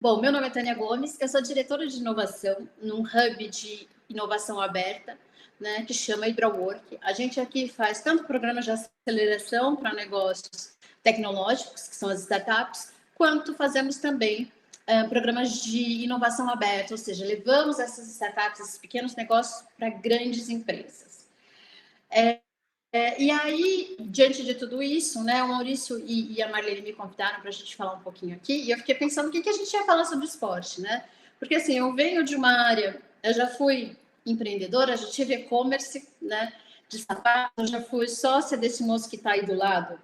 Bom, meu nome é Tânia Gomes, eu sou diretora de inovação num hub de inovação aberta, né, que chama HydraWork. A gente aqui faz tanto programas de aceleração para negócios tecnológicos, que são as startups, quanto fazemos também programas de inovação aberta, ou seja, levamos essas startups, esses pequenos negócios para grandes empresas. E aí, diante de tudo isso, né, o Maurício e a Marlene me convidaram para a gente falar um pouquinho aqui, e eu fiquei pensando o que a gente ia falar sobre esporte, né? Porque, assim, eu venho de uma área, eu já fui empreendedora, já tive e-commerce, né, de sapato, eu já fui sócia desse moço que está aí do lado,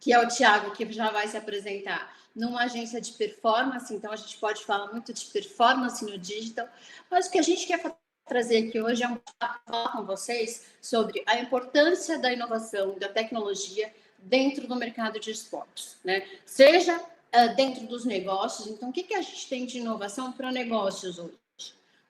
que é o Thiago, que já vai se apresentar numa agência de performance, então a gente pode falar muito de performance no digital, mas o que a gente quer trazer aqui hoje é um papo com vocês sobre a importância da inovação, da tecnologia dentro do mercado de esportes, né? Seja dentro dos negócios, então o que a gente tem de inovação para negócios hoje?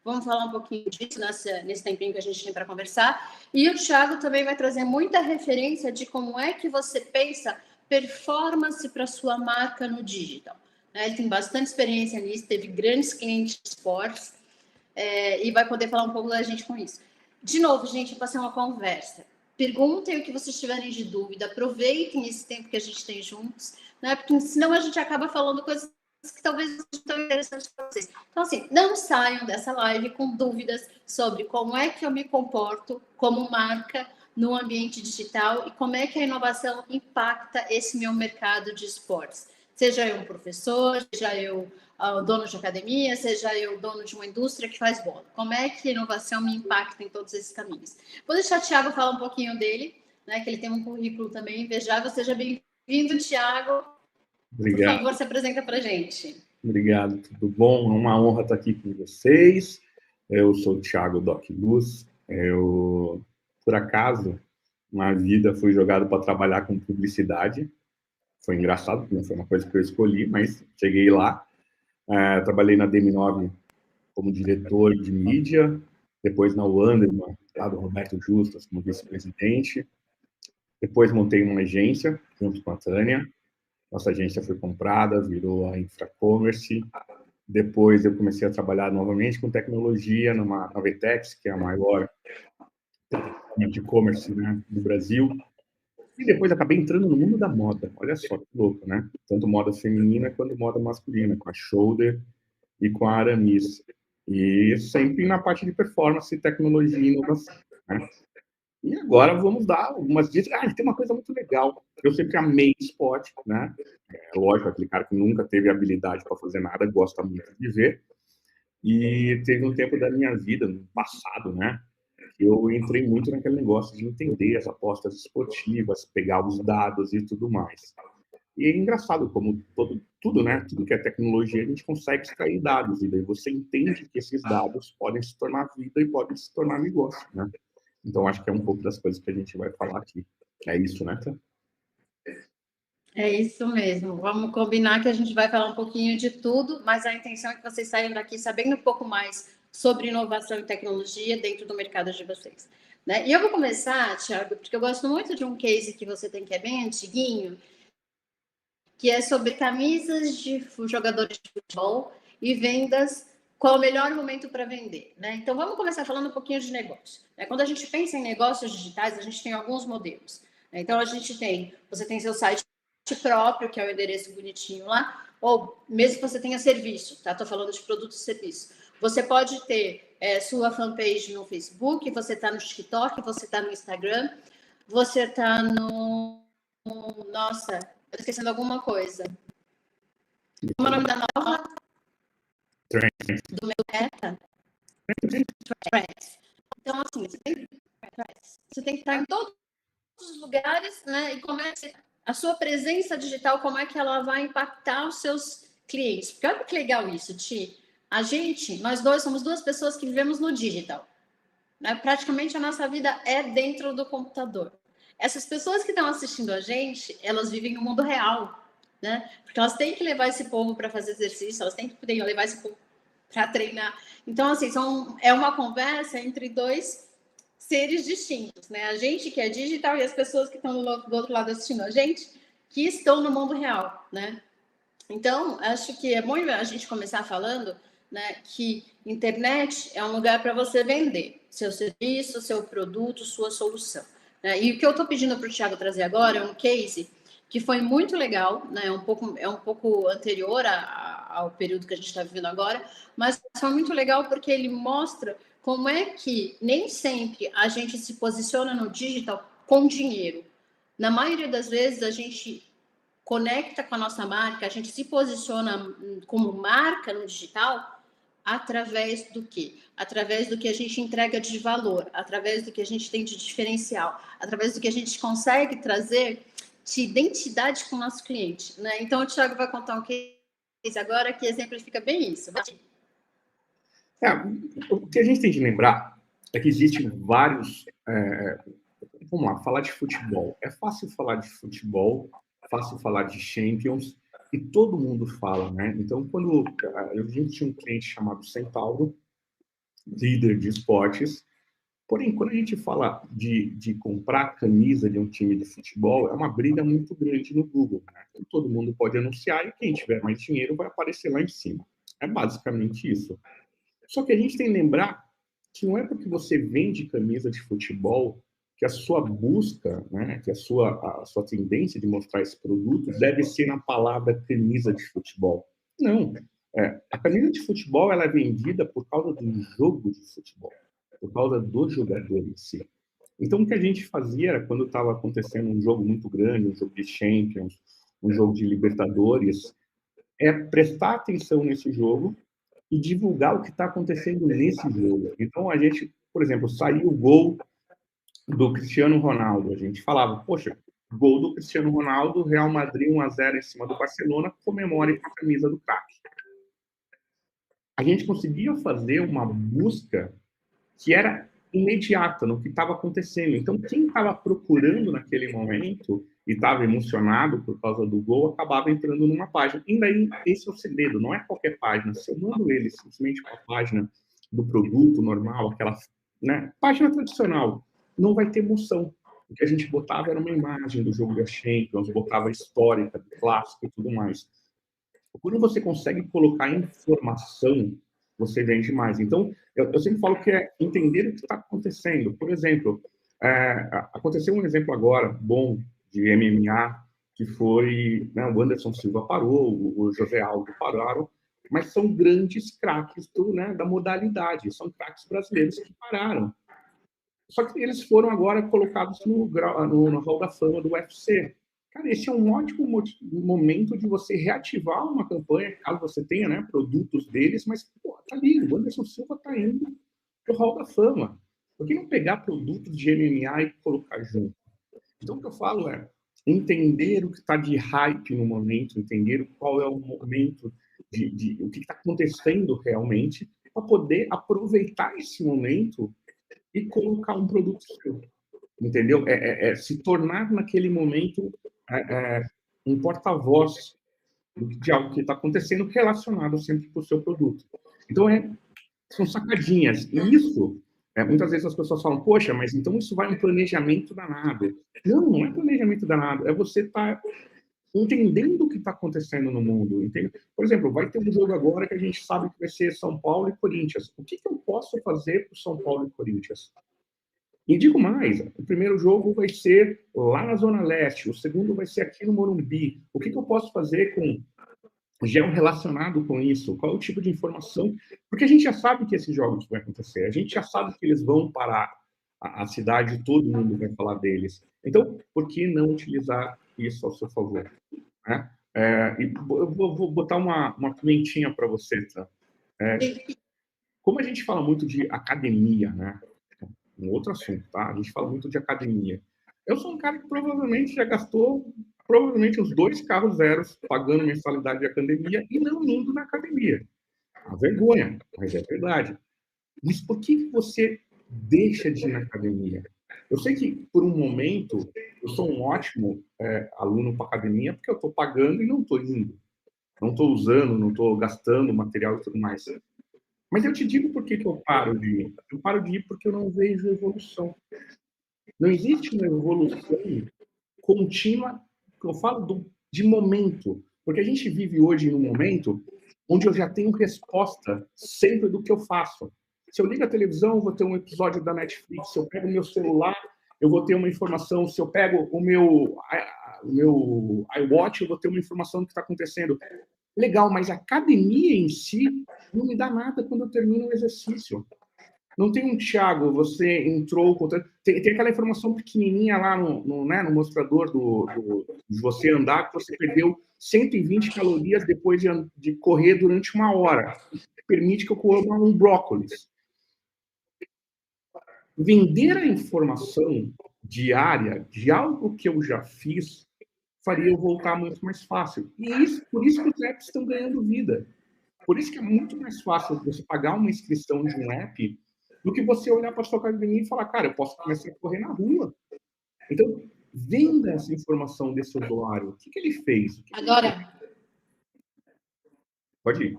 Vamos falar um pouquinho disso nesse tempinho que a gente tem para conversar. E o Thiago também vai trazer muita referência de como é que você pensa performance para sua marca no digital. Ele tem bastante experiência nisso, teve grandes clientes de esportes, e vai poder falar um pouco da gente com isso. De novo, gente, para ser uma conversa. Perguntem o que vocês tiverem de dúvida, aproveitem esse tempo que a gente tem juntos, né? Porque senão a gente acaba falando coisas que talvez não estão interessantes para vocês. Então, assim, não saiam dessa live com dúvidas sobre como é que eu me comporto como marca no ambiente digital e como é que a inovação impacta esse meu mercado de esportes. Seja eu um professor, seja eu dono de academia, seja eu dono de uma indústria que faz bola. Como é que a inovação me impacta em todos esses caminhos? Vou deixar o Thiago falar um pouquinho dele, né, que ele tem um currículo também invejável. Seja bem-vindo, Thiago. Obrigado. Por favor, se apresenta para a gente. Obrigado, tudo bom? É uma honra estar aqui com vocês. Eu sou o Thiago Doc Luz. Por acaso, na vida fui jogado para trabalhar com publicidade. Foi engraçado, porque não foi uma coisa que eu escolhi, mas cheguei lá. Trabalhei na DM9 como diretor de mídia, depois na Wanderman, lá do Roberto Justus, como vice-presidente. Depois montei uma agência, junto com a Tânia. Nossa agência foi comprada, virou a Infracommerce. Depois eu comecei a trabalhar novamente com tecnologia na Vetex, que é a maior de e-commerce, né, do Brasil. E depois acabei entrando no mundo da moda. Olha só que louco, né? Tanto moda feminina quanto moda masculina, com a Shoulder e com a Aramis. E sempre na parte de performance, tecnologia e inovação, né? E agora vamos dar algumas dicas. Tem uma coisa muito legal. Eu sempre amei esporte, né? Lógico, aquele cara que nunca teve habilidade para fazer nada, gosta muito de ver. E teve um tempo da minha vida, no passado, né? Que eu entrei muito naquele negócio de entender as apostas esportivas, pegar os dados e tudo mais. E é engraçado como tudo, né? Tudo que é tecnologia, a gente consegue extrair dados. E daí você entende que esses dados podem se tornar vida e podem se tornar negócio, né? Então, acho que é um pouco das coisas que a gente vai falar aqui. É isso, né, Tá? É isso mesmo. Vamos combinar que a gente vai falar um pouquinho de tudo, mas a intenção é que vocês saiam daqui sabendo um pouco mais sobre inovação e tecnologia dentro do mercado de vocês. Né? E eu vou começar, Thiago, porque eu gosto muito de um case que você tem que é bem antiguinho, que é sobre camisas de jogadores de futebol e vendas. Qual o melhor momento para vender? Né? Então, vamos começar falando um pouquinho de negócio. Né? Quando a gente pensa em negócios digitais, a gente tem alguns modelos. Né? Então, você tem seu site próprio, que é o endereço bonitinho lá, ou mesmo que você tenha serviço, tá? Estou falando de produto e serviço. Você pode ter sua fanpage no Facebook, você está no TikTok, você está no Instagram, você está Nossa, estou esquecendo alguma coisa. Como é o nome da nova? Do meu beta? Então, assim, você tem que estar em todos os lugares, né? E como é que a sua presença digital, como é que ela vai impactar os seus clientes? Porque olha que legal isso, Ti. Nós dois somos duas pessoas que vivemos no digital. Né? Praticamente a nossa vida é dentro do computador. Essas pessoas que estão assistindo a gente, elas vivem no mundo real, né? Porque elas têm que levar esse povo para fazer exercício, elas têm que poder levar esse povo para treinar. Então, assim, é uma conversa entre dois seres distintos, né? A gente que é digital e as pessoas que estão do outro lado assistindo a gente, que estão no mundo real, né? Então, acho que é bom a gente começar falando, né, que internet é um lugar para você vender seu serviço, seu produto, sua solução. Né? E o que eu estou pedindo para o Thiago trazer agora é um case que foi muito legal, né? É um pouco anterior ao período que a gente está vivendo agora, mas foi muito legal porque ele mostra como é que nem sempre a gente se posiciona no digital com dinheiro. Na maioria das vezes, a gente conecta com a nossa marca, a gente se posiciona como marca no digital através do quê? Através do que a gente entrega de valor, através do que a gente tem de diferencial, através do que a gente consegue trazer de identidade com o nosso cliente, né? Então o Thiago vai contar um case agora que exemplifica bem isso. É, o que a gente tem de lembrar é que existem vários. Vamos lá, falar de futebol. É fácil falar de futebol, fácil falar de Champions, e todo mundo fala, né? Então, quando a gente tinha um cliente chamado Centauro, líder de esportes, porém, quando a gente fala de comprar camisa de um time de futebol, é uma briga muito grande no Google, né? Então, todo mundo pode anunciar e quem tiver mais dinheiro vai aparecer lá em cima. É basicamente isso. Só que a gente tem que lembrar que não é porque você vende camisa de futebol que a sua busca, né, que a sua tendência de mostrar esse produto deve ser na palavra camisa de futebol. Não. A camisa de futebol ela é vendida por causa do jogo de futebol, por causa do jogador em si. Então, o que a gente fazia era, quando estava acontecendo um jogo muito grande, um jogo de Champions, um jogo de Libertadores, é prestar atenção nesse jogo e divulgar o que está acontecendo nesse jogo. Então, a gente, por exemplo, saiu o gol do Cristiano Ronaldo. A gente falava, poxa, gol do Cristiano Ronaldo, Real Madrid 1-0 em cima do Barcelona, comemore com a camisa do craque. A gente conseguia fazer uma busca que era imediata no que estava acontecendo. Então, quem estava procurando naquele momento e estava emocionado por causa do gol, acabava entrando numa página. E daí, esse é o segredo, não é qualquer página. Se eu mando ele simplesmente para a página do produto normal, aquela, né, página tradicional, não vai ter emoção. O que a gente botava era uma imagem do jogo da Champions, botava a histórica do clássico e tudo mais. Quando você consegue colocar informação, você vende mais. Então, eu sempre falo que é entender o que está acontecendo. Por exemplo, aconteceu um exemplo agora bom de MMA, que foi, né, o Anderson Silva parou, o José Aldo pararam, mas são grandes craques né, da modalidade, são craques brasileiros que pararam. Só que eles foram agora colocados no Hall da Fama do UFC. Cara, esse é um ótimo momento de você reativar uma campanha, caso você tenha, né, produtos deles, mas, pô, tá ali, o Anderson Silva tá indo pro Hall da Fama. Por que não pegar produtos de MMA e colocar junto? Então, o que eu falo é entender o que está de hype no momento, entender qual é o momento o que está acontecendo realmente, para poder aproveitar esse momento e colocar um produto seu, entendeu? Se tornar naquele momento é, é, um porta-voz de algo que está acontecendo relacionado sempre com o seu produto. Então, são sacadinhas. E isso, muitas vezes as pessoas falam, poxa, mas então isso vai um planejamento danado. Não, não é planejamento danado, é você estar entendendo o que está acontecendo no mundo. Entende? Por exemplo, vai ter um jogo agora que a gente sabe que vai ser São Paulo e Corinthians. O que eu posso fazer para o São Paulo e Corinthians? E digo mais, o primeiro jogo vai ser lá na Zona Leste, o segundo vai ser aqui no Morumbi. O que eu posso fazer com gel relacionado com isso? Qual é o tipo de informação? Porque a gente já sabe que esses jogos vão acontecer, a gente já sabe que eles vão parar a cidade, todo mundo vai falar deles. Então, por que não utilizar isso ao seu favor? Né? E eu vou botar uma pimentinha para você, tá? Como a gente fala muito de academia, né? Um outro assunto, tá? A gente fala muito de academia. Eu sou um cara que provavelmente já gastou provavelmente os 2 carros zeros pagando mensalidade de academia e não indo na academia. A vergonha, mas é verdade. Mas por que você deixa de ir na academia? Eu sei que, por um momento, eu sou um ótimo aluno para academia porque eu estou pagando e não estou indo. Não estou usando, não estou gastando material e tudo mais. Mas eu te digo por que eu paro de ir. Eu paro de ir porque eu não vejo evolução. Não existe uma evolução contínua, que eu falo de momento. Porque a gente vive hoje num momento onde eu já tenho resposta sempre do que eu faço. Se eu ligo a televisão, eu vou ter um episódio da Netflix. Se eu pego o meu celular, eu vou ter uma informação. Se eu pego o meu iWatch, eu vou ter uma informação do que está acontecendo. Legal, mas a academia em si não me dá nada quando eu termino o exercício. Não tem um Thiago, você entrou... Tem aquela informação pequenininha lá no mostrador de você andar, que você perdeu 120 calorias depois de correr durante 1 hora. Permite que eu coma um brócolis. Vender a informação diária de algo que eu já fiz faria eu voltar muito mais fácil. E por isso que os apps estão ganhando vida. Por isso que é muito mais fácil você pagar uma inscrição de um app do que você olhar para a sua academia e falar, cara, eu posso começar a correr na rua. Então, venda essa informação desse usuário. O que ele fez? Agora... Pode ir.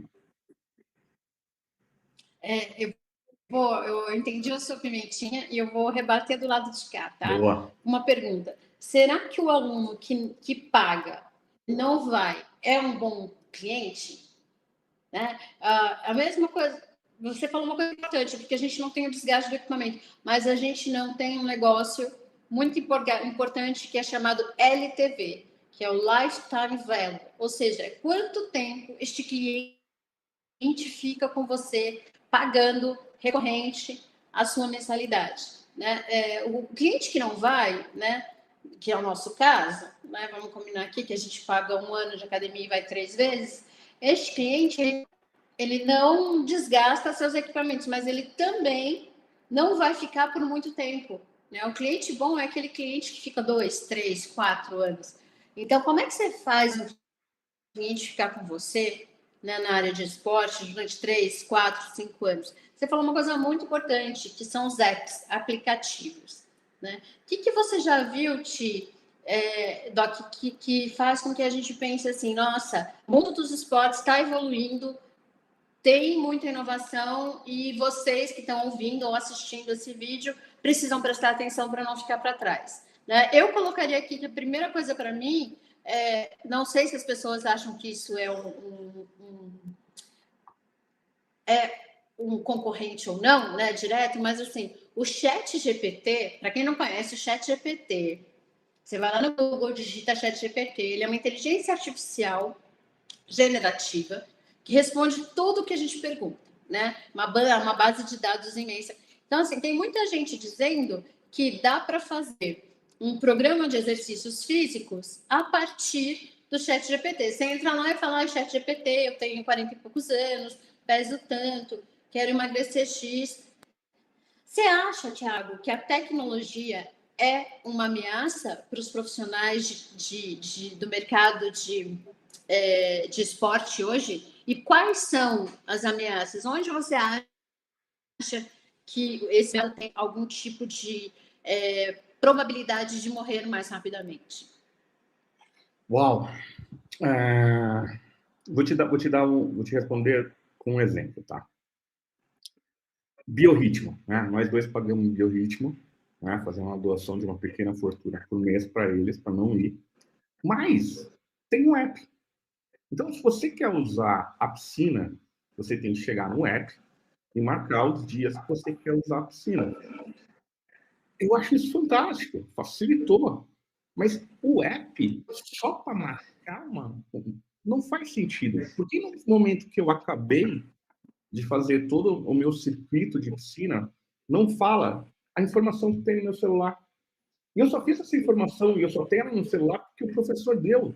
Eu entendi a sua pimentinha e eu vou rebater do lado de cá, tá? Boa. Uma pergunta. Será que o aluno que paga não é um bom cliente? Né? A mesma coisa, você falou uma coisa importante, porque a gente não tem o desgaste do equipamento, mas a gente não tem um negócio muito importante que é chamado LTV, que é o Lifetime Value, ou seja, quanto tempo este cliente fica com você pagando recorrente a sua mensalidade. Né? O cliente que não vai, né, que é o nosso caso, né, vamos combinar aqui que a gente paga 1 ano de academia e vai 3 vezes, este cliente ele não desgasta seus equipamentos, mas ele também não vai ficar por muito tempo. Né? O cliente bom é aquele cliente que fica 2, 3, 4 anos. Então, como é que você faz um cliente ficar com você, né, na área de esporte durante 3, 4, 5 anos? Você falou uma coisa muito importante, que são os apps, aplicativos. Né? O que você já viu, Doc, que faz com que a gente pense assim, nossa, o mundo dos esportes está evoluindo, tem muita inovação e vocês que estão ouvindo ou assistindo esse vídeo precisam prestar atenção para não ficar para trás. Né? Eu colocaria aqui que a primeira coisa para mim, não sei se as pessoas acham que isso é um concorrente ou não, né, direto, mas assim, o ChatGPT, para quem não conhece o ChatGPT, você vai lá no Google, digita ChatGPT, ele é uma inteligência artificial generativa que responde tudo o que a gente pergunta, né? Uma base de dados imensa. Então, assim, tem muita gente dizendo que dá para fazer um programa de exercícios físicos a partir do ChatGPT. Você entra lá e fala, ChatGPT, eu tenho 40 e poucos anos, peso tanto, quero emagrecer X. Você acha, Thiago, que a tecnologia é uma ameaça para os profissionais do mercado de esporte hoje? E quais são as ameaças? Onde você acha que esse tem algum tipo de probabilidade de morrer mais rapidamente? Uau! Vou te responder com um exemplo, tá? Biorritmo, né? Nós dois pagamos biorritmo, né? Fazer uma doação de uma pequena fortuna por mês para eles, para não ir. Mas tem um app. Então, se você quer usar a piscina, você tem que chegar no app e marcar os dias que você quer usar a piscina. Eu acho isso fantástico, facilitou. Mas o app, só para marcar não faz sentido. Porque no momento que eu acabei de fazer todo o meu circuito de piscina, não fala a informação que tem no meu celular. E eu só fiz essa informação e eu só tenho ela no celular porque o professor deu.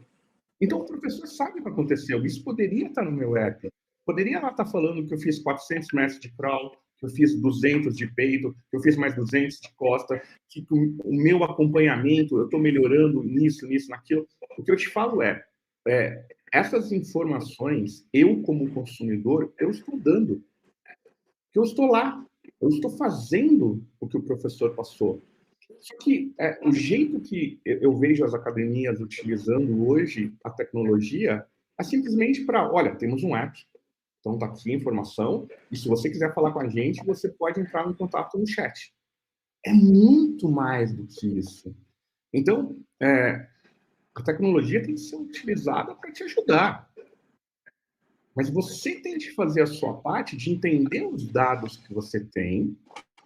Então, o professor sabe o que aconteceu. Isso poderia estar no meu app. Poderia lá estar falando que eu fiz 400 metros de crawl, que eu fiz 200 de peito, que eu fiz mais 200 de costa, que o meu acompanhamento, eu estou melhorando nisso, naquilo. O que eu te falo essas informações, eu como consumidor, eu estou dando. Eu estou lá, eu estou fazendo o que o professor passou. Só que o jeito que eu vejo as academias utilizando hoje a tecnologia é simplesmente para, olha, temos um app, então está aqui a informação, e se você quiser falar com a gente, você pode entrar em contato no chat. É muito mais do que isso. Então, A tecnologia tem que ser utilizada para te ajudar. Mas você tem que fazer a sua parte de entender os dados que você tem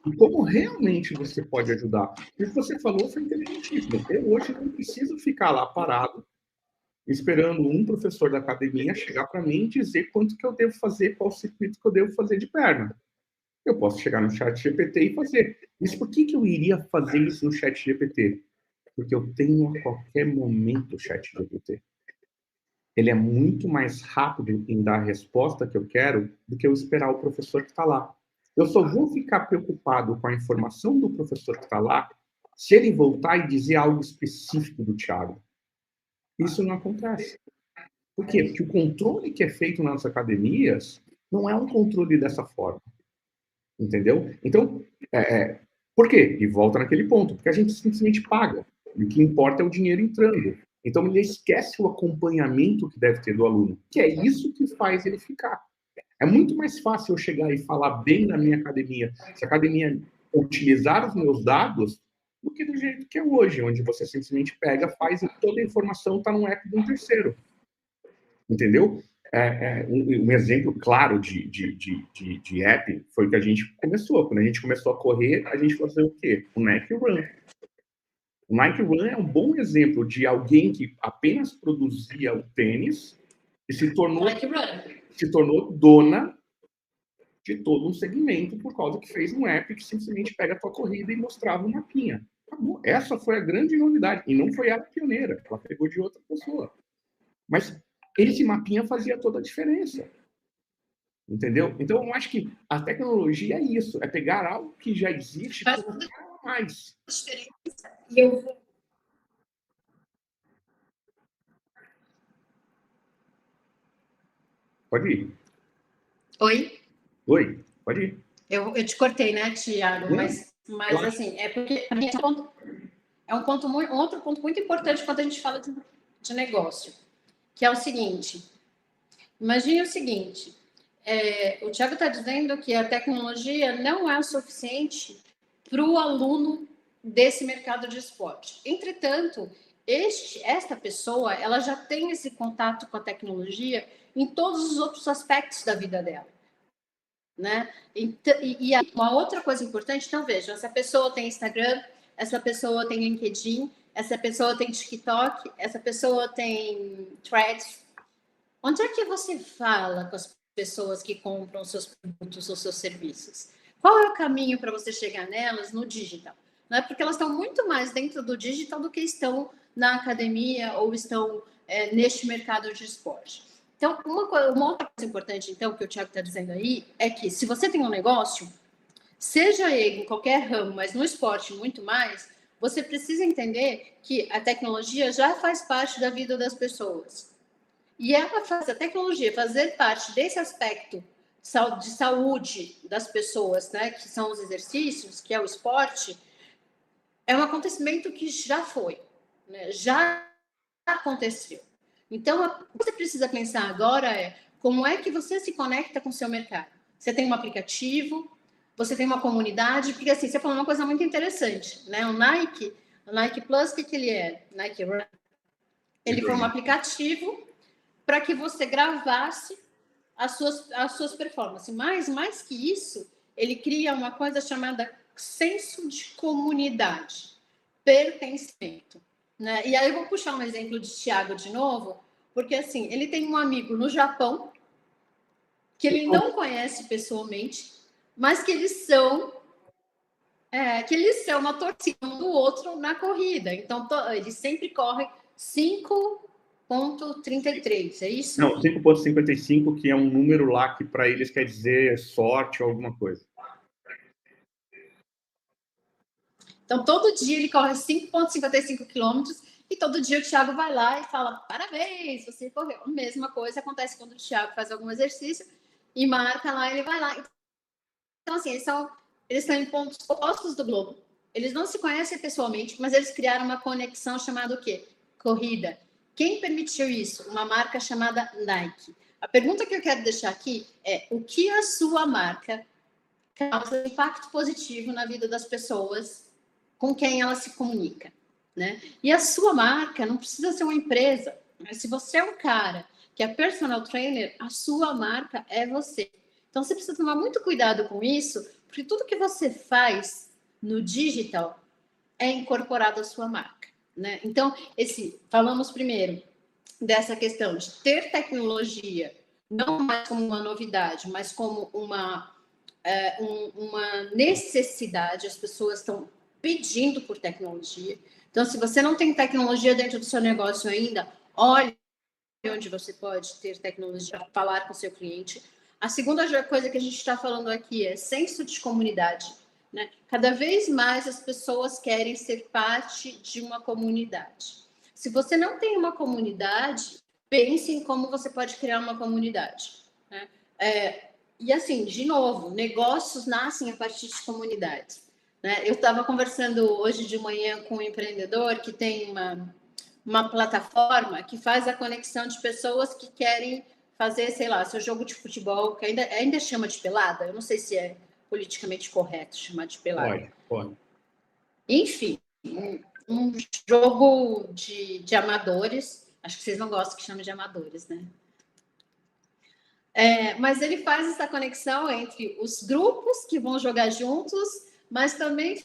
e como realmente você pode ajudar. O que você falou foi inteligentíssimo. Eu hoje não preciso ficar lá parado, esperando um professor da academia chegar para mim e dizer quanto que eu devo fazer, qual circuito que eu devo fazer de perna. Eu posso chegar no chat GPT e fazer. Mas por que eu iria fazer isso no chat GPT? Porque eu tenho a qualquer momento o chat GPT. Ele é muito mais rápido em dar a resposta que eu quero do que eu esperar o professor que está lá. Eu só vou ficar preocupado com a informação do professor que está lá se ele voltar e dizer algo específico do Thiago. Isso não acontece. Por quê? Porque o controle que é feito nas academias não é um controle dessa forma. Entendeu? Então, por quê? E volta naquele ponto. Porque a gente simplesmente paga. E o que importa é o dinheiro entrando. Então, ele esquece o acompanhamento que deve ter do aluno, que é isso que faz ele ficar. É muito mais fácil eu chegar e falar bem na minha academia, se a academia utilizar os meus dados, do que do jeito que é hoje, onde você simplesmente pega, faz e toda a informação está no app de um terceiro. Entendeu? Um exemplo claro de app foi o que a gente começou. Quando a gente começou a correr, a gente fazia o quê? O Nike Run. O Nike Run é um bom exemplo de alguém que apenas produzia o tênis e se tornou dona de todo um segmento por causa que fez um app que simplesmente pega a tua corrida e mostrava um mapinha. Acabou. Essa foi a grande novidade. E não foi ela pioneira, ela pegou de outra pessoa. Mas esse mapinha fazia toda a diferença. Entendeu? Então, eu acho que a tecnologia é isso, é pegar algo que já existe e colocar mais. E eu Pode ir. Oi? Oi, pode ir. Eu te cortei, né, Thiago? Mas assim, é porque para mim é um ponto muito, um outro ponto muito importante quando a gente fala de negócio, que é o seguinte: imagine o seguinte, o Thiago está dizendo que a tecnologia não é o suficiente para o aluno desse mercado de esporte. Entretanto, esta pessoa ela já tem esse contato com a tecnologia em todos os outros aspectos da vida dela. Né? E uma outra coisa importante, então veja, essa pessoa tem Instagram, essa pessoa tem LinkedIn, essa pessoa tem TikTok, essa pessoa tem Threads. Onde é que você fala com as pessoas que compram seus produtos ou seus serviços? Qual é o caminho para você chegar nelas no digital? Não é porque elas estão muito mais dentro do digital do que estão na academia ou estão neste mercado de esporte. Então, uma outra coisa importante, então, que o Thiago está dizendo aí, é que se você tem um negócio, seja ele em qualquer ramo, mas no esporte muito mais, você precisa entender que a tecnologia já faz parte da vida das pessoas. E ela faz a tecnologia fazer parte desse aspecto de saúde das pessoas, né, que são os exercícios, que é o esporte, é um acontecimento que já foi, né, já aconteceu. Então, o que você precisa pensar agora é como é que você se conecta com o seu mercado. Você tem um aplicativo, você tem uma comunidade, porque assim, você falou uma coisa muito interessante, né? O Nike Plus, o que ele é? Nike Run. Ele foi um aplicativo para que você gravasse as suas performances. Mas, mais que isso, ele cria uma coisa chamada senso de comunidade, pertencimento. Né? E aí eu vou puxar um exemplo de Thiago de novo, porque assim, ele tem um amigo no Japão que ele não conhece pessoalmente, mas que eles são uma torcida um do outro na corrida. Então, eles sempre correm 5,33, é isso? Não, 5,55, que é um número lá que para eles quer dizer sorte ou alguma coisa. Então, todo dia ele corre 5,55 quilômetros e todo dia o Thiago vai lá e fala, parabéns, você correu. A mesma coisa acontece quando o Thiago faz algum exercício e marca lá, ele vai lá. Então, assim, eles estão em pontos opostos do globo. Eles não se conhecem pessoalmente, mas eles criaram uma conexão chamada o quê? Corrida. Quem permitiu isso? Uma marca chamada Nike. A pergunta que eu quero deixar aqui é: o que a sua marca causa impacto positivo na vida das pessoas com quem ela se comunica? né? E a sua marca não precisa ser uma empresa. Mas se você é um cara que é personal trainer, a sua marca é você. Então você precisa tomar muito cuidado com isso, porque tudo que você faz no digital é incorporado à sua marca, né? Então, falamos primeiro dessa questão de ter tecnologia não mais como uma novidade, mas como uma necessidade. As pessoas estão pedindo por tecnologia. Então, se você não tem tecnologia dentro do seu negócio ainda, olhe onde você pode ter tecnologia para falar com o seu cliente. A segunda coisa que a gente está falando aqui é senso de comunidade, né? Cada vez mais as pessoas querem ser parte de uma comunidade. Se você não tem uma comunidade, pense em como você pode criar uma comunidade, né? E assim, de novo, negócios nascem a partir de comunidades, né? Eu estava conversando hoje de manhã com um empreendedor que tem uma plataforma que faz a conexão de pessoas que querem fazer, sei lá, seu jogo de futebol, que ainda chama de pelada, eu não sei se é politicamente correto chamar de pelada. Pode. Enfim, um jogo de amadores, acho que vocês não gostam que chame de amadores, né? Mas ele faz essa conexão entre os grupos que vão jogar juntos, mas também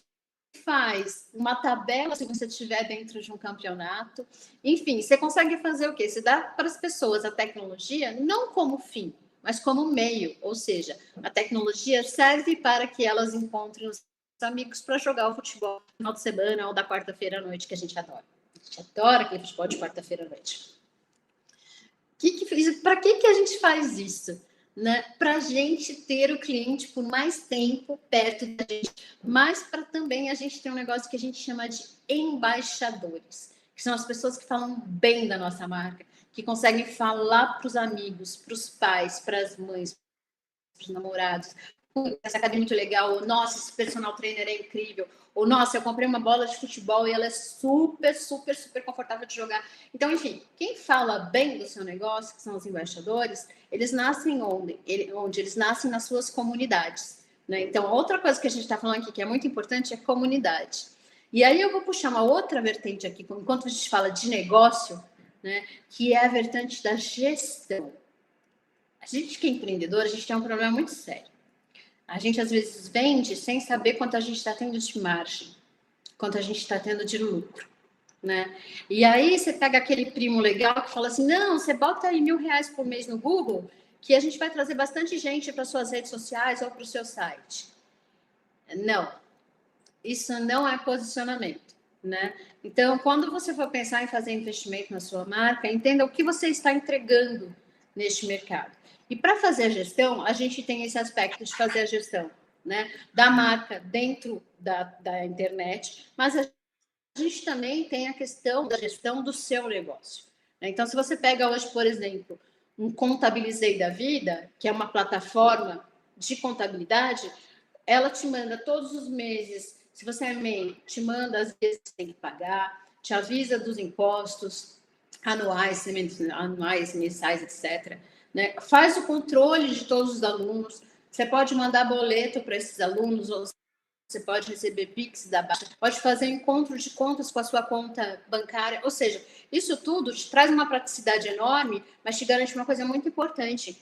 faz uma tabela se você estiver dentro de um campeonato. Enfim, você consegue fazer o quê? Você dá para as pessoas a tecnologia não como fim, mas como meio. Ou seja, a tecnologia serve para que elas encontrem os amigos para jogar o futebol no final de semana ou da quarta-feira à noite, que a gente adora. A gente adora aquele futebol de quarta-feira à noite. Para que a gente faz isso? Né? Para a gente ter o cliente por mais tempo perto da gente, mas para também a gente ter um negócio que a gente chama de embaixadores, que são as pessoas que falam bem da nossa marca, que conseguem falar para os amigos, para os pais, para as mães, para os namorados. Essa academia é muito legal, ou nossa, esse personal trainer é incrível, ou nossa, eu comprei uma bola de futebol e ela é super, super, super confortável de jogar. Então, enfim, quem fala bem do seu negócio, que são os embaixadores, eles nascem onde eles nascem nas suas comunidades, né? Então, outra coisa que a gente está falando aqui que é muito importante é comunidade. E aí eu vou puxar uma outra vertente aqui, enquanto a gente fala de negócio, né, que é a vertente da gestão. A gente que é empreendedor, a gente tem um problema muito sério. A gente, às vezes, vende sem saber quanto a gente está tendo de margem, quanto a gente está tendo de lucro, né? E aí você pega aquele primo legal que fala assim, não, você bota aí R$1.000 por mês no Google, que a gente vai trazer bastante gente para suas redes sociais ou para o seu site. Não, isso não é posicionamento, né? Então, quando você for pensar em fazer investimento na sua marca, entenda o que você está entregando neste mercado. E para fazer a gestão, a gente tem esse aspecto de fazer a gestão, né, da marca dentro da internet, mas a gente também tem a questão da gestão do seu negócio, né? Então, se você pega hoje, por exemplo, um Contabilizei da Vida, que é uma plataforma de contabilidade, ela te manda todos os meses, se você é MEI, te manda as vezes que tem que pagar, te avisa dos impostos anuais, mensais, etc. Né? Faz o controle de todos os alunos. Você pode mandar boleto para esses alunos, ou você pode receber Pix da Baixa, pode fazer encontro de contas com a sua conta bancária. Ou seja, isso tudo te traz uma praticidade enorme, mas te garante uma coisa muito importante.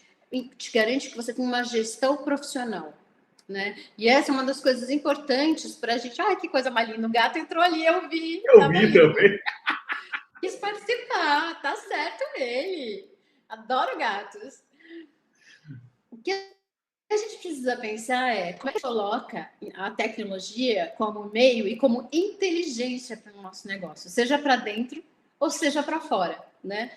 Te garante que você tem uma gestão profissional. Né? E essa é uma das coisas importantes para a gente. Ai, que coisa mais linda, o gato entrou ali, eu vi. Eu vi também. Quis participar, tá certo ele. Adoro gatos. O que a gente precisa pensar é como é que coloca a tecnologia como meio e como inteligência para o nosso negócio, seja para dentro ou seja para fora, né?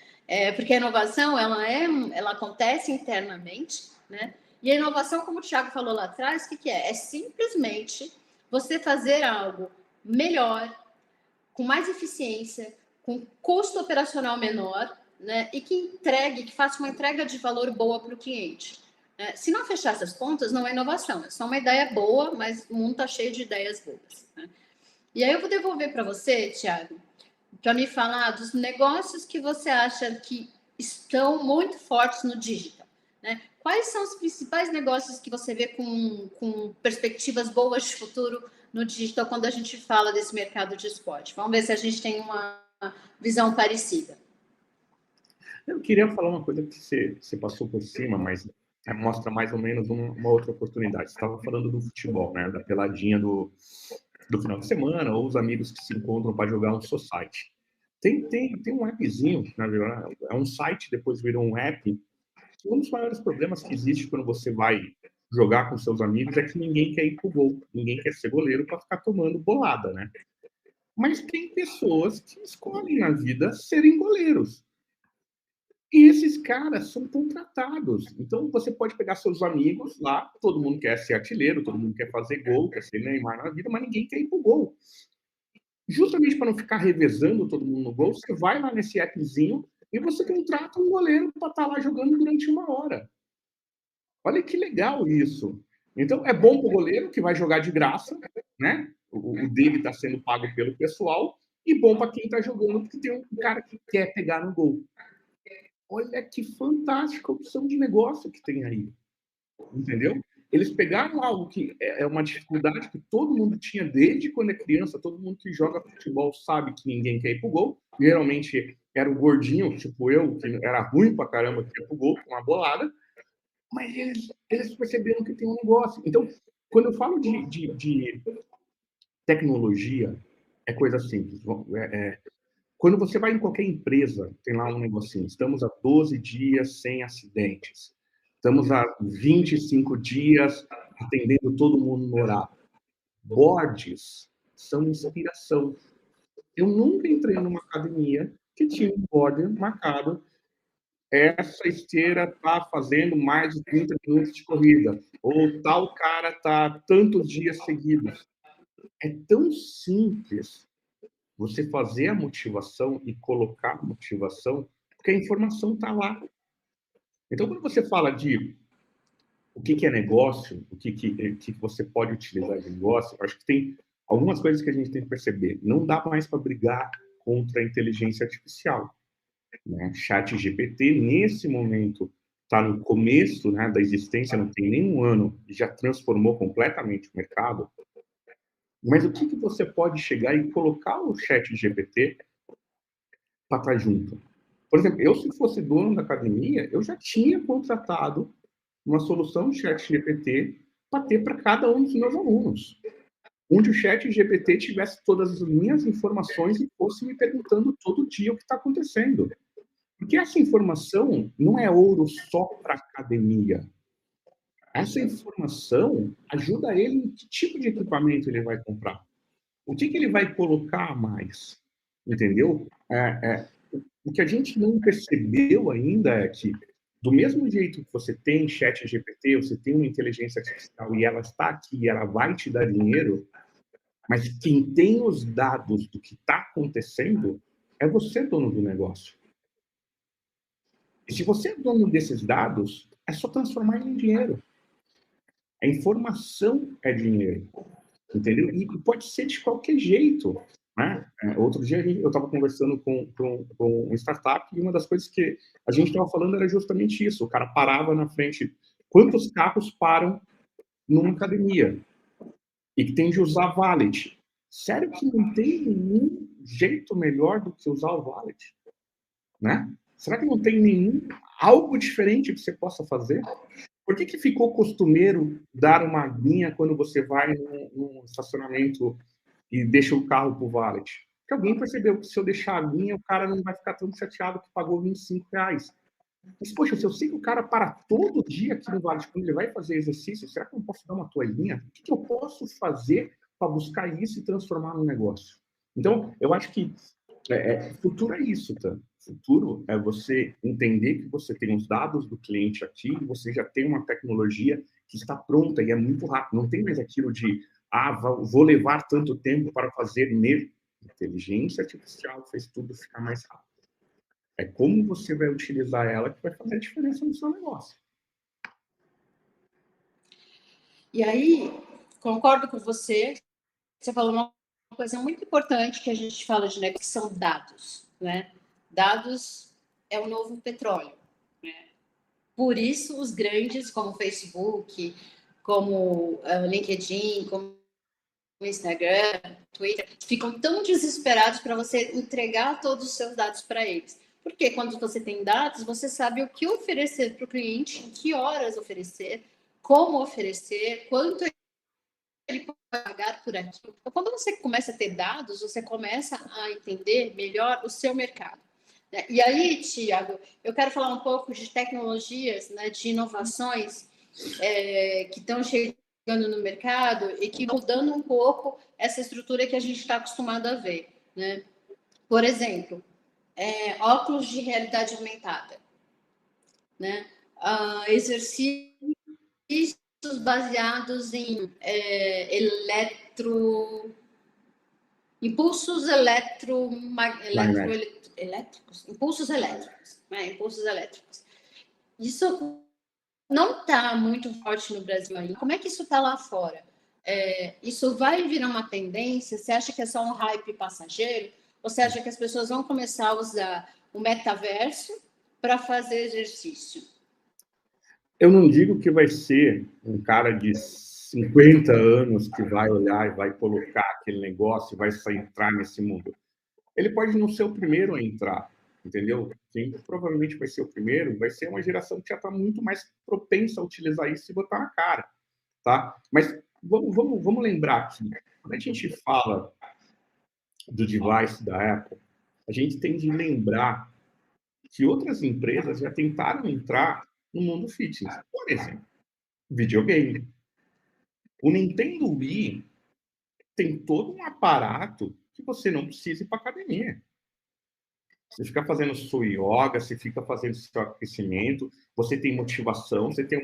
Porque a inovação ela acontece internamente, né? E a inovação, como o Thiago falou lá atrás, o que é? É simplesmente você fazer algo melhor, com mais eficiência, com custo operacional menor, né? E que faça uma entrega de valor boa para o cliente. Se não fechar essas pontas, não é inovação, é só uma ideia boa, mas o mundo está cheio de ideias boas. Né? E aí eu vou devolver para você, Thiago, para me falar dos negócios que você acha que estão muito fortes no digital. Né? quais são os principais negócios que você vê com perspectivas boas de futuro no digital quando a gente fala desse mercado de esporte? Vamos ver se a gente tem uma visão parecida. Eu queria falar uma coisa que você passou por cima, mas mostra mais ou menos uma outra oportunidade. Você estava falando do futebol, né? Da peladinha do final de semana, ou os amigos que se encontram para jogar um society. Tem um appzinho, na verdade, é um site, depois virou um app. Um dos maiores problemas que existe quando você vai jogar com seus amigos é que ninguém quer ir pro gol, ninguém quer ser goleiro para ficar tomando bolada, né? Mas tem pessoas que escolhem na vida serem goleiros. E esses caras são contratados. Então, você pode pegar seus amigos lá, todo mundo quer ser artilheiro, todo mundo quer fazer gol, quer ser Neymar na vida, mas ninguém quer ir pro gol. Justamente para não ficar revezando todo mundo no gol, você vai lá nesse appzinho e você contrata um goleiro para estar lá jogando durante 1 hora. Olha que legal isso. Então, é bom para o goleiro, que vai jogar de graça, né? O dele está sendo pago pelo pessoal, e bom para quem está jogando, porque tem um cara que quer pegar no gol. Olha que fantástica opção de negócio que tem aí. Entendeu? Eles pegaram algo que é uma dificuldade que todo mundo tinha desde quando é criança, todo mundo que joga futebol sabe que ninguém quer ir pro gol. Geralmente era o gordinho, tipo eu, que era ruim pra caramba que ia pro gol, com uma bolada. Mas eles perceberam que tem um negócio. Então, quando eu falo de tecnologia, é coisa simples. Quando você vai em qualquer empresa, tem lá um negocinho. Estamos há 12 dias sem acidentes. Estamos há 25 dias atendendo todo mundo no horário. Boards são inspiração. Eu nunca entrei numa academia que tinha um board marcado. Essa esteira está fazendo mais de 30 minutos de corrida. Ou tal cara está tantos dias seguidos. É tão simples você fazer a motivação e colocar a motivação, porque a informação está lá. Então, quando você fala de o que é negócio, o que você pode utilizar de negócio, eu acho que tem algumas coisas que a gente tem que perceber. Não dá mais para brigar contra a inteligência artificial. Né? Chat GPT, nesse momento, está no começo, né, da existência, não tem nem 1 ano, e já transformou completamente o mercado. Mas o que você pode chegar e colocar o Chat GPT para estar junto? Por exemplo, eu, se fosse dono da academia, eu já tinha contratado uma solução de Chat GPT para ter para cada um dos meus alunos. Onde o Chat GPT tivesse todas as minhas informações e fosse me perguntando todo dia o que está acontecendo. Porque essa informação não é ouro só para a academia. Essa informação ajuda ele em que tipo de equipamento ele vai comprar. O que ele vai colocar a mais? Entendeu? O que a gente não percebeu ainda é que, do mesmo jeito que você tem chat GPT, você tem uma inteligência artificial e ela está aqui e ela vai te dar dinheiro, mas quem tem os dados do que está acontecendo é você, dono do negócio. E se você é dono desses dados, é só transformar ele em dinheiro. A informação é dinheiro, entendeu? E pode ser de qualquer jeito. Né? Outro dia eu estava conversando com um startup e uma das coisas que a gente estava falando era justamente isso. O cara parava na frente. Quantos carros param numa academia? E que tem de usar valet. Sério que não tem nenhum jeito melhor do que usar o valet? Né? Será que não tem algo diferente que você possa fazer? Por que ficou costumeiro dar uma aguinha quando você vai num estacionamento e deixa o carro para o valet? Porque alguém percebeu que se eu deixar a aguinha, o cara não vai ficar tão chateado que pagou R$25. Mas, poxa, se eu sei que o cara para todo dia aqui no valet, quando ele vai fazer exercício, será que eu não posso dar uma toalhinha? O que eu posso fazer para buscar isso e transformar no negócio? Então, eu acho que futuro é isso, tá? Futuro é você entender que você tem os dados do cliente aqui, você já tem uma tecnologia que está pronta e é muito rápido. Não tem mais aquilo de, vou levar tanto tempo para fazer nele. Inteligência artificial fez tudo ficar mais rápido. É como você vai utilizar ela que vai fazer a diferença no seu negócio. E aí, concordo com você. Você falou uma coisa muito importante que a gente fala de negócio, que são dados, né? Dados é o novo petróleo, né? Por isso, os grandes, como o Facebook, como LinkedIn, como o Instagram, Twitter, ficam tão desesperados para você entregar todos os seus dados para eles. Porque quando você tem dados, você sabe o que oferecer para o cliente, em que horas oferecer, como oferecer, quanto ele pode pagar por aquilo. Então, quando você começa a ter dados, você começa a entender melhor o seu mercado. E aí, Tiago, eu quero falar um pouco de tecnologias, né, de inovações que estão chegando no mercado e que mudando um pouco essa estrutura que a gente está acostumado a ver, né? Por exemplo, óculos de realidade aumentada, né? Exercícios baseados em impulsos elétricos, impulsos elétricos, né? Impulsos elétricos. Isso não está muito forte no Brasil ainda. Como é que isso está lá fora? Isso vai virar uma tendência? Você acha que é só um hype passageiro? Ou você acha que as pessoas vão começar a usar o metaverso para fazer exercício? Eu não digo que vai ser um cara de 50 anos que vai olhar e vai colocar aquele negócio e vai só entrar nesse mundo. Ele pode não ser o primeiro a entrar, entendeu? Quem provavelmente vai ser o primeiro vai ser uma geração que já está muito mais propensa a utilizar isso e botar na cara, tá? Mas vamos lembrar aqui, quando a gente fala do device da Apple, a gente tem de lembrar que outras empresas já tentaram entrar no mundo fitness. Por exemplo, videogame. O Nintendo Wii tem todo um aparato que você não precisa ir para academia. Você fica fazendo sua yoga, você fica fazendo seu aquecimento, você tem motivação, você tem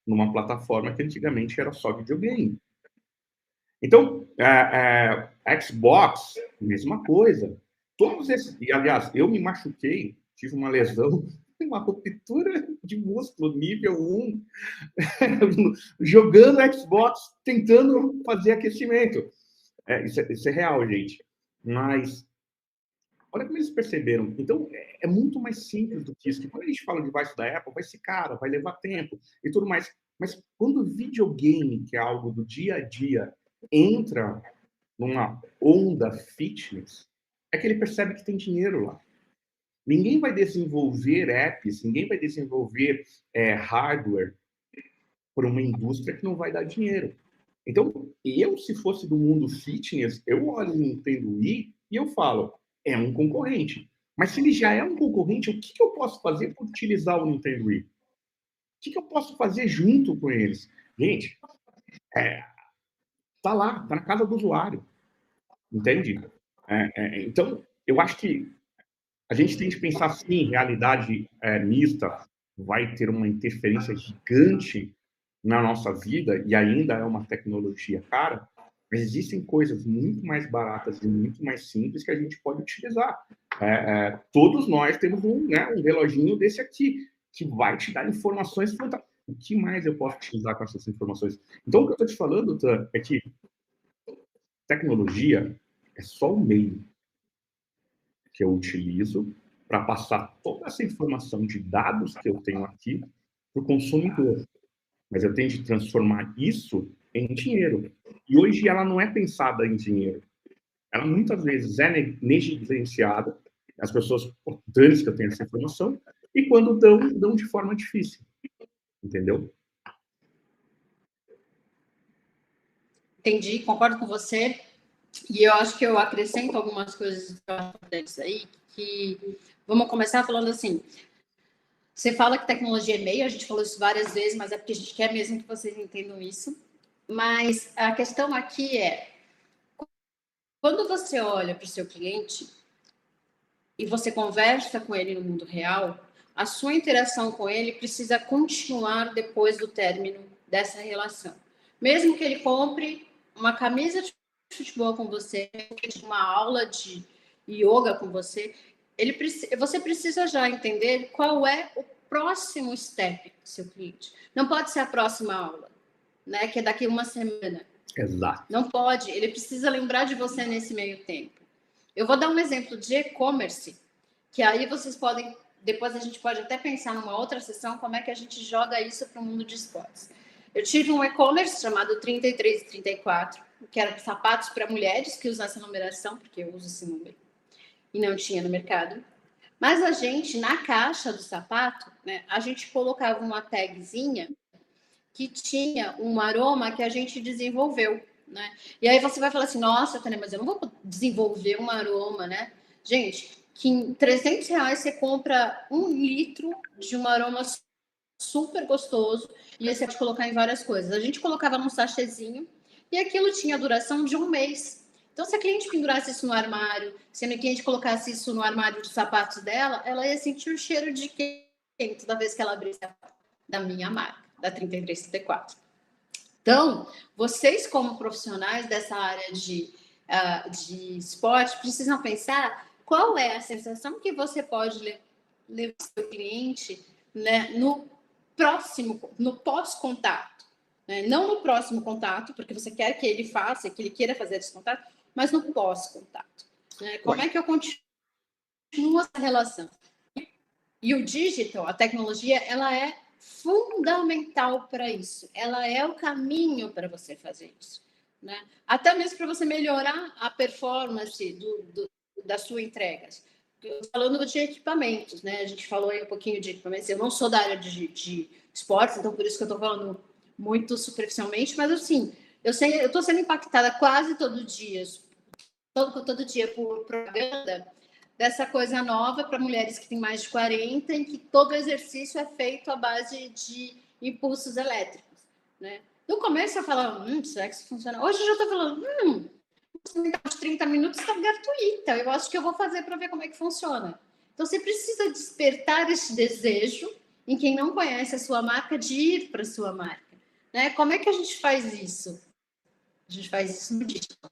numa plataforma que antigamente era só videogame. Então, Xbox, mesma coisa. Todos esses, e aliás, eu me machuquei, tive uma lesão, uma ruptura de músculo nível 1, jogando Xbox, tentando fazer aquecimento. Isso é real, gente. Mas olha como eles perceberam. Então, é muito mais simples do que isso. Que quando a gente fala de device da Apple, vai ser caro, vai levar tempo e tudo mais. Mas quando o videogame, que é algo do dia a dia, entra numa onda fitness, é que ele percebe que tem dinheiro lá. Ninguém vai desenvolver apps, ninguém vai desenvolver hardware para uma indústria que não vai dar dinheiro. Então, se fosse do mundo fitness, eu olho o Nintendo Wii e eu falo, é um concorrente. Mas se ele já é um concorrente, o que eu posso fazer para utilizar o Nintendo Wii? O que eu posso fazer junto com eles? Gente, tá lá, tá na casa do usuário. Entende? Então, eu acho que a gente tem que pensar assim, realidade mista vai ter uma interferência gigante na nossa vida e ainda é uma tecnologia cara, mas existem coisas muito mais baratas e muito mais simples que a gente pode utilizar. Todos nós temos um reloginho desse aqui, que vai te dar informações fantásticas. O que mais eu posso utilizar com essas informações? Então, o que eu estou te falando, Tan, é que tecnologia é só o meio que eu utilizo para passar toda essa informação de dados que eu tenho aqui para o consumidor. Mas eu tenho de transformar isso em dinheiro. E hoje ela não é pensada em dinheiro. Ela muitas vezes é negligenciada. As pessoas, dane-se que eu tenho essa informação, e quando dão de forma difícil. Entendeu? Entendi, concordo com você. E eu acho que eu acrescento algumas coisas aí, que vamos começar falando assim. Você fala que tecnologia é meio, a gente falou isso várias vezes, mas é porque a gente quer mesmo que vocês entendam isso. Mas a questão aqui é, quando você olha para o seu cliente e você conversa com ele no mundo real, a sua interação com ele precisa continuar depois do término dessa relação. Mesmo que ele compre uma camisa de futebol com você, uma aula de yoga com você, você precisa já entender qual é o próximo step do seu cliente. Não pode ser a próxima aula, né? Que é daqui uma semana. Exato. Não pode. Ele precisa lembrar de você nesse meio tempo. Eu vou dar um exemplo de e-commerce, que aí vocês podem depois a gente pode até pensar numa outra sessão como é que a gente joga isso para o mundo de esportes. Eu tive um e-commerce chamado 33 e 34, que era sapatos para mulheres que usam essa numeração, porque eu uso esse número, e não tinha no mercado. Mas a gente, na caixa do sapato, né, a gente colocava uma tagzinha que tinha um aroma que a gente desenvolveu, né? E aí você vai falar assim, nossa, Tânia, mas eu não vou desenvolver um aroma, né? Gente, que em R$300 você compra 1 litro de um aroma super gostoso e você pode colocar em várias coisas. A gente colocava num sachêzinho e aquilo tinha duração de 1 mês. Então, se a cliente pendurasse isso no armário, se a cliente colocasse isso no armário de sapatos dela, ela ia sentir o cheiro de quem toda vez que ela abrisse da minha marca, da 3334. Então, vocês como profissionais dessa área de esporte precisam pensar qual é a sensação que você pode levar o seu cliente, né, no pós-contato, né? Não no próximo contato, porque você quer que ele faça, que ele queira fazer esse contato, mas no pós-contato, né? Como é que eu continuo essa relação? E o digital, a tecnologia, ela é fundamental para isso. Ela é o caminho para você fazer isso, né? Até mesmo para você melhorar a performance das suas entregas. Falando de equipamentos, né? A gente falou aí um pouquinho de equipamentos. Eu não sou da área de esportes, então por isso que eu estou falando muito superficialmente, mas assim, eu estou sendo impactada quase todo dia por propaganda dessa coisa nova para mulheres que têm mais de 40, em que todo exercício é feito à base de impulsos elétricos, né? No começo eu falava, será que isso funciona? Hoje eu já estou falando, de 30 minutos está gratuita, eu acho que eu vou fazer para ver como é que funciona. Então você precisa despertar esse desejo em quem não conhece a sua marca de ir para a sua marca, né? Como é que a gente faz isso? A gente faz isso no digital.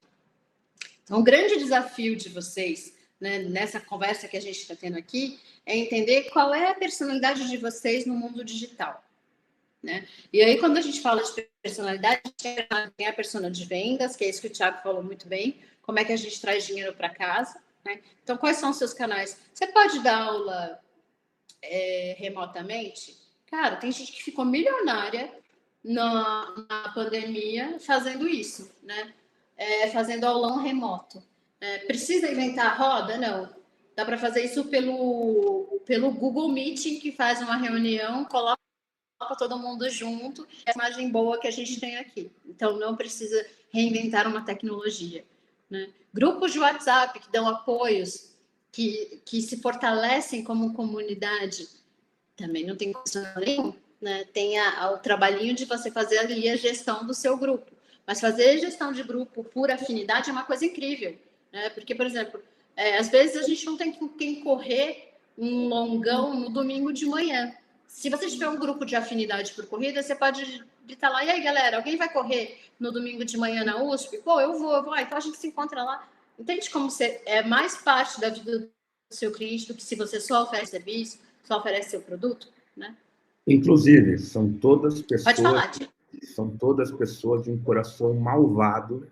Então, o grande desafio de vocês, né, nessa conversa que a gente está tendo aqui, é entender qual é a personalidade de vocês no mundo digital, né? E aí, quando a gente fala de personalidade, tem a persona de vendas, que é isso que o Thiago falou muito bem, como é que a gente traz dinheiro para casa, né? Então, quais são os seus canais? Você pode dar aula remotamente? Cara, tem gente que ficou milionária na pandemia fazendo isso, né? Fazendo aulão remoto. Precisa inventar a roda? Não. Dá para fazer isso pelo Google Meeting, que faz uma reunião, coloca todo mundo junto, é a imagem boa que a gente tem aqui. Então, não precisa reinventar uma tecnologia, né? Grupos de WhatsApp que dão apoios, que se fortalecem como comunidade, também não tem questão nenhuma, né? Tem o trabalhinho de você fazer ali a gestão do seu grupo. Mas fazer gestão de grupo por afinidade é uma coisa incrível, né? Porque, por exemplo, às vezes a gente não tem com quem correr um longão no domingo de manhã. Se você tiver um grupo de afinidade por corrida, você pode gritar lá, e aí, galera, alguém vai correr no domingo de manhã na USP? Pô, eu vou. Então a gente se encontra lá. Entende como você é mais parte da vida do seu cliente do que se você só oferece serviço, só oferece seu produto, né? Inclusive, são todas Pode falar, pessoas, são todas pessoas de um coração malvado,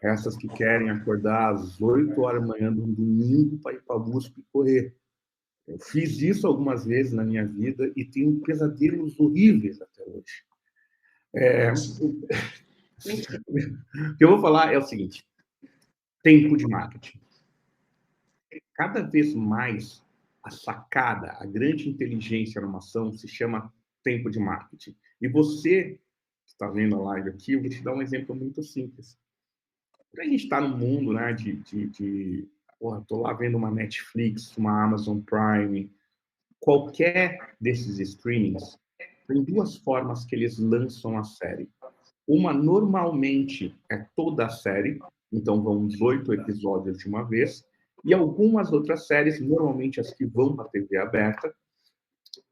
essas que querem acordar às 8 horas da manhã no domingo para ir para a USP e correr. Eu fiz isso algumas vezes na minha vida e tenho pesadelos horríveis até hoje. O que eu vou falar é o seguinte: tempo de marketing. Cada vez mais a sacada, a grande inteligência na ação se chama tempo de marketing. E você que está vendo a live aqui, eu vou te dar um exemplo muito simples. A gente está no mundo, né, estou lá vendo uma Netflix, uma Amazon Prime, qualquer desses streamings, tem duas formas que eles lançam a série. Uma, normalmente, é toda a série, então vão uns 8 episódios de uma vez, e algumas outras séries, normalmente as que vão para a TV aberta,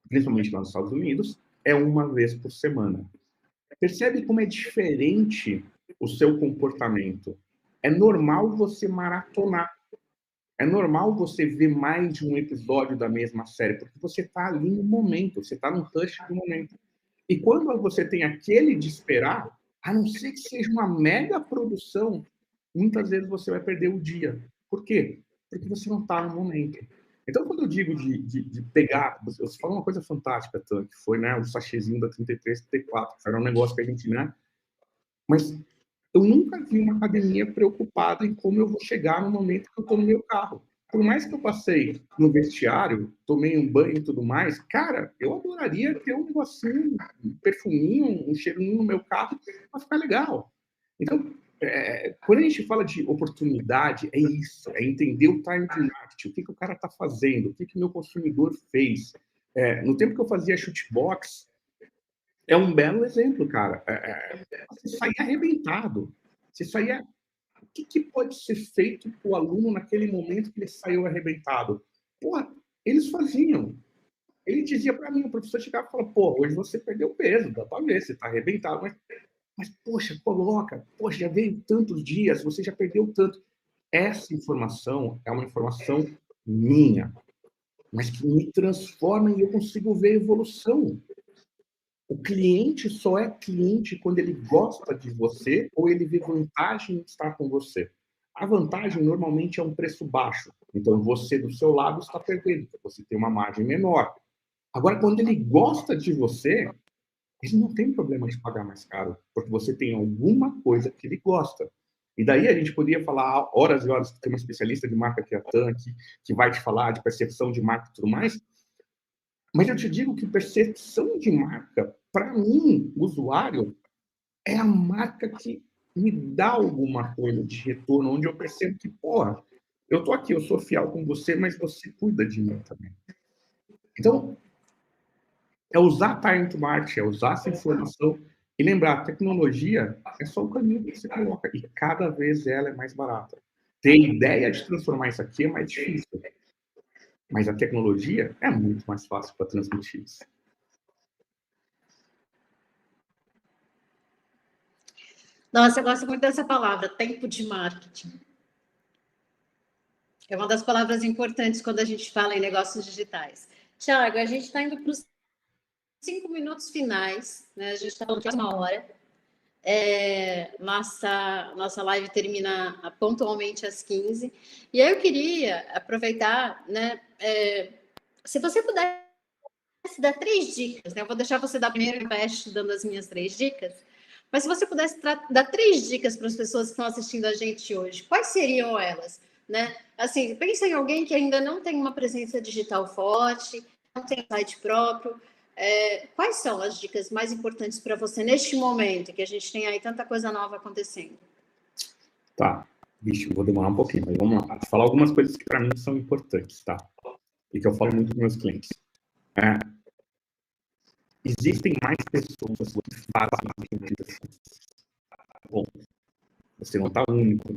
principalmente lá nos Estados Unidos, é uma vez por semana. Percebe como é diferente o seu comportamento? É normal você maratonar. É normal você ver mais de um episódio da mesma série, porque você está ali no momento, você está no rush do momento. E quando você tem aquele de esperar, a não ser que seja uma mega produção, muitas vezes você vai perder o dia. Por quê? Porque você não está no momento. Então, quando eu digo de pegar... Você falou uma coisa fantástica, Tan, que foi, né, o sachêzinho da 33, 34, que era um negócio que a gente, né... Mas eu nunca vi uma academia preocupada em como eu vou chegar no momento que eu estou no meu carro. Por mais que eu passei no vestiário, tomei um banho e tudo mais, cara, eu adoraria ter um negocinho, um perfuminho, um cheirinho no meu carro para ficar legal. Então, quando a gente fala de oportunidade, é isso, é entender o time de marketing, o que o cara está fazendo, o que o meu consumidor fez. No tempo que eu fazia shootbox, é um belo exemplo, cara. Você saía arrebentado. Você saía... O que pode ser feito para o aluno naquele momento que ele saiu arrebentado? Porra, eles faziam. Ele dizia para mim, o professor chegava e falava, pô, hoje você perdeu peso, dá para ver, você está arrebentado. Mas, poxa, coloca. Poxa, já veio tantos dias, você já perdeu tanto. Essa informação é uma informação minha, mas que me transforma e eu consigo ver a evolução. O cliente só é cliente quando ele gosta de você ou ele vê vantagem em estar com você. A vantagem normalmente é um preço baixo. Então, você do seu lado está perdendo. Você tem uma margem menor. Agora, quando ele gosta de você, ele não tem problema de pagar mais caro, porque você tem alguma coisa que ele gosta. E daí a gente poderia falar horas e horas, tem uma especialista de marca que é a Tan, que vai te falar de percepção de marca e tudo mais. Mas eu te digo que percepção de marca, para mim, usuário, é a marca que me dá alguma coisa de retorno, onde eu percebo que, porra, eu tô aqui, eu sou fiel com você, mas você cuida de mim também. Então, é usar time to market, é usar essa informação e lembrar, a tecnologia é só o caminho que você coloca e cada vez ela é mais barata. Ter ideia de transformar isso aqui é mais difícil, mas a tecnologia é muito mais fácil para transmitir isso. Nossa, eu gosto muito dessa palavra, tempo de marketing. É uma das palavras importantes quando a gente fala em negócios digitais. Tiago, a gente está indo para os 5 minutos finais, né? A gente está falando que é 1 hora. Nossa live termina pontualmente às 15. E aí eu queria aproveitar, né? Se você pudesse dar 3 dicas, né? Eu vou deixar você dar primeiro investe dando as minhas 3 dicas. Mas se você pudesse dar 3 dicas para as pessoas que estão assistindo a gente hoje, quais seriam elas? Né? Assim, pensa em alguém que ainda não tem uma presença digital forte, não tem site próprio. Quais são as dicas mais importantes para você neste momento, que a gente tem aí tanta coisa nova acontecendo? Tá. Vixe, vou demorar um pouquinho, mas vamos lá. Vou falar algumas coisas que para mim são importantes, tá? E que eu falo muito com meus clientes. Existem mais pessoas que fazem marketing. Bom, você não está único.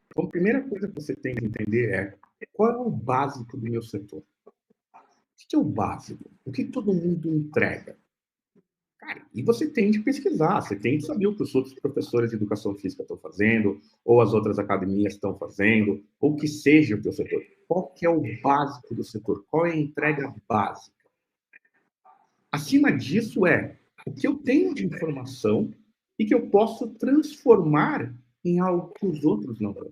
Então, a primeira coisa que você tem que entender é qual é o básico do meu setor. O que é o básico? O que todo mundo entrega? Cara, e você tem de pesquisar, você tem de saber o que os outros professores de educação física estão fazendo, ou as outras academias estão fazendo, ou que seja o teu setor. Qual que é o básico do setor? Qual é a entrega básica? Acima disso o que eu tenho de informação e que eu posso transformar em algo que os outros não têm.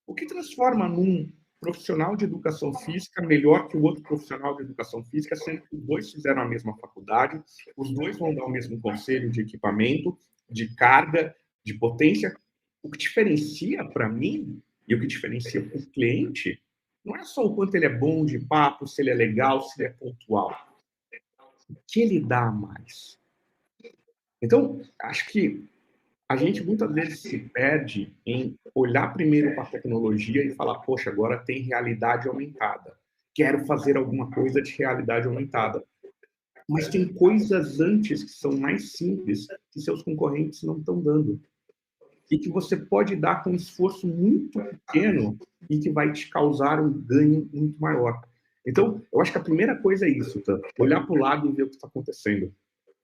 O que transforma num profissional de educação física melhor que o outro profissional de educação física, sendo que os dois fizeram a mesma faculdade, os dois vão dar o mesmo conselho de equipamento, de carga, de potência. O que diferencia para mim e o que diferencia para o cliente não é só o quanto ele é bom de papo, se ele é legal, se ele é pontual. O que ele dá a mais? Então, acho que a gente muitas vezes se perde em olhar primeiro para a tecnologia e falar, poxa, agora tem realidade aumentada. Quero fazer alguma coisa de realidade aumentada. Mas tem coisas antes que são mais simples que seus concorrentes não estão dando. E que você pode dar com um esforço muito pequeno e que vai te causar um ganho muito maior. Então, eu acho que a primeira coisa é isso, tá? Olhar para o lado e ver o que está acontecendo.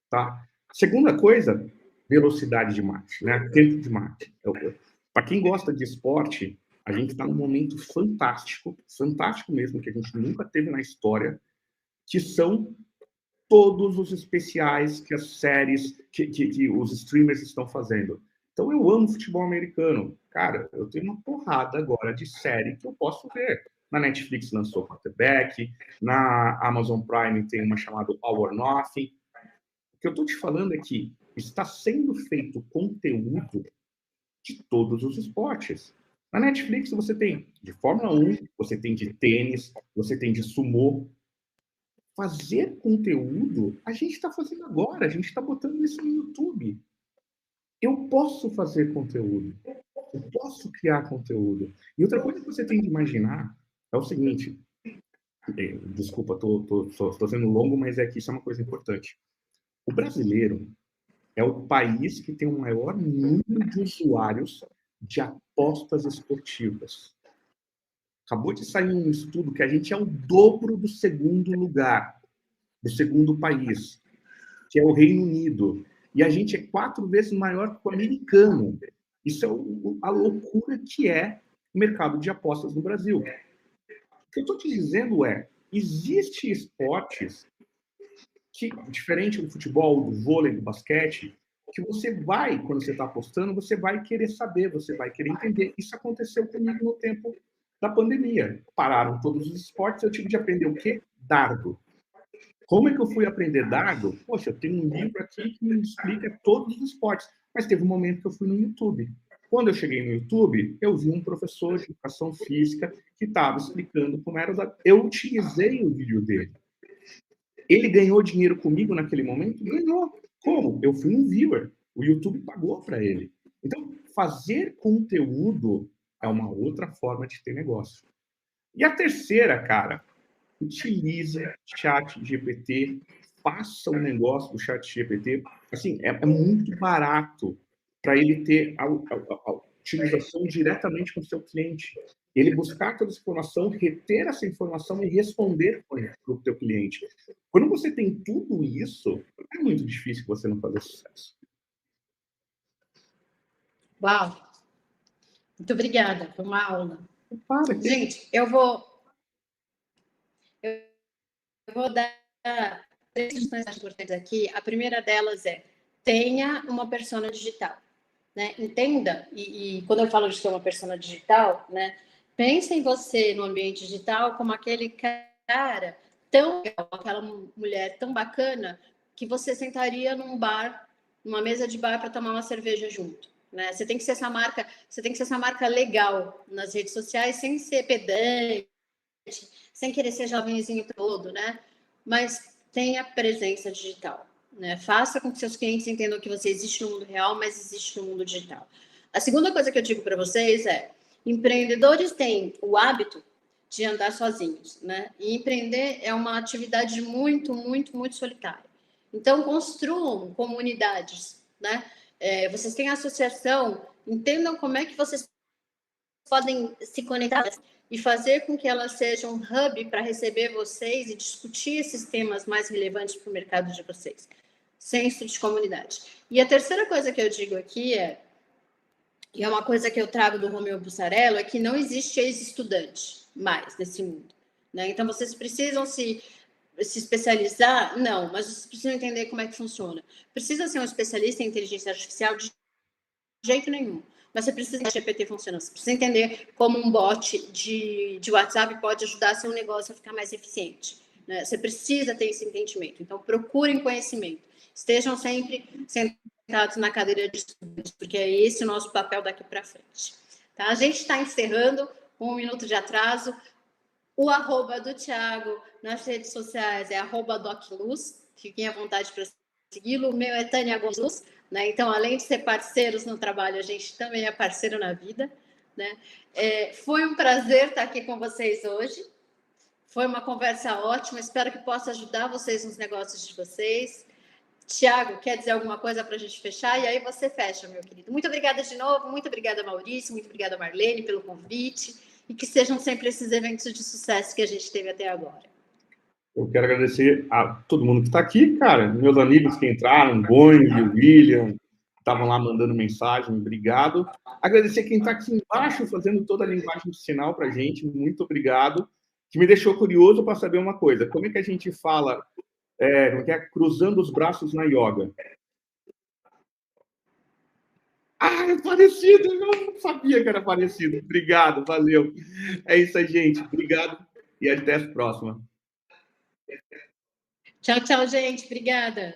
Tá? Segunda coisa, velocidade de marketing, né? Tempo de marketing. Para quem gosta de esporte, a gente está num momento fantástico, fantástico mesmo, que a gente nunca teve na história, que são todos os especiais que as séries, que os streamers estão fazendo. Então, eu amo futebol americano. Cara, eu tenho uma porrada agora de série que eu posso ver. Na Netflix lançou Quarterback, na Amazon Prime tem uma chamada All or Nothing. O que eu estou te falando é que está sendo feito conteúdo de todos os esportes. Na Netflix você tem de Fórmula 1, você tem de tênis, você tem de sumô. Fazer conteúdo, a gente está fazendo agora, a gente está botando isso no YouTube. Eu posso fazer conteúdo, eu posso criar conteúdo. E outra coisa que você tem que imaginar é o seguinte, desculpa, estou sendo longo, mas é que isso é uma coisa importante. O brasileiro é o país que tem o maior número de usuários de apostas esportivas. Acabou de sair um estudo que a gente é o dobro do segundo lugar, do segundo país, que é o Reino Unido. E a gente é 4 vezes maior que o americano. Isso é a loucura que é o mercado de apostas no Brasil. O que eu estou te dizendo é, existem esportes que, diferente do futebol, do vôlei, do basquete, que você vai, quando você está apostando, você vai querer saber, você vai querer entender. Isso aconteceu comigo no tempo da pandemia. Pararam todos os esportes, eu tive de aprender o quê? Dardo. Como é que eu fui aprender dardo? Poxa, eu tenho um livro aqui que me explica todos os esportes. Mas teve um momento que eu fui no YouTube. Quando eu cheguei no YouTube, eu vi um professor de educação física que estava explicando como era o dardo. Eu utilizei o vídeo dele. Ele ganhou dinheiro comigo naquele momento? Ganhou. Como? Eu fui um viewer. O YouTube pagou para ele. Então, fazer conteúdo é uma outra forma de ter negócio. E a terceira, cara, utilize ChatGPT, faça um negócio do ChatGPT. Assim, é muito barato para ele ter a utilização diretamente com o seu cliente. Ele buscar toda essa informação, reter essa informação e responder para o teu cliente. Quando você tem tudo isso, é muito difícil você não fazer sucesso. Uau! Muito obrigada, foi uma aula. Gente, eu vou dar 3 sugestões importantes aqui. A primeira delas é: tenha uma persona digital. Né? Entenda, e quando eu falo de ter uma persona digital, né, pense em você no ambiente digital como aquele cara tão legal, aquela mulher tão bacana que você sentaria num bar, numa mesa de bar para tomar uma cerveja junto. Né? Você tem que ser essa marca legal nas redes sociais, sem ser pedante, sem querer ser jovenzinho todo, né? Mas tenha presença digital. Né? Faça com que seus clientes entendam que você existe no mundo real, mas existe no mundo digital. A segunda coisa que eu digo para vocês é: empreendedores têm o hábito de andar sozinhos, né? E empreender é uma atividade muito, muito, muito solitária. Então, construam comunidades, né? Vocês têm associação, entendam como é que vocês podem se conectar e fazer com que elas sejam um hub para receber vocês e discutir esses temas mais relevantes para o mercado de vocês. Senso de comunidade. E a terceira coisa que eu digo aqui e é uma coisa que eu trago do Romeu Bussarello, é que não existe ex-estudante mais nesse mundo. Né? Então, vocês precisam se especializar? Não, mas vocês precisam entender como é que funciona. Precisa ser um especialista em inteligência artificial de jeito nenhum. Mas você precisa entender como o GPT funciona. Você precisa entender como um bot de WhatsApp pode ajudar seu negócio a ficar mais eficiente. Né? Você precisa ter esse entendimento. Então, procurem conhecimento. Estejam sempre sentados na cadeira de estudantes, porque é esse o nosso papel daqui para frente. Tá? A gente está encerrando, 1 minuto de atraso. O @ do Thiago nas redes sociais é @docluz. Fiquem à vontade para segui-lo. O meu é Tânia Gonçalves. Né? Então, além de ser parceiros no trabalho, a gente também é parceiro na vida. Né? Foi um prazer estar aqui com vocês hoje. Foi uma conversa ótima. Espero que possa ajudar vocês nos negócios de vocês. Thiago, quer dizer alguma coisa para a gente fechar? E aí você fecha, meu querido. Muito obrigada de novo. Muito obrigada, Maurício. Muito obrigada, Marlene, pelo convite. E que sejam sempre esses eventos de sucesso que a gente teve até agora. Eu quero agradecer a todo mundo que está aqui, cara. Meus amigos que entraram, Boing, William, estavam lá mandando mensagem, obrigado. Agradecer quem está aqui embaixo fazendo toda a linguagem de sinal para a gente, muito obrigado. Que me deixou curioso para saber uma coisa: como é que a gente fala cruzando os braços na yoga? Ah, é parecido! Eu não sabia que era parecido. Obrigado, valeu. É isso aí, gente. Obrigado e até a próxima. Tchau, tchau, gente. Obrigada.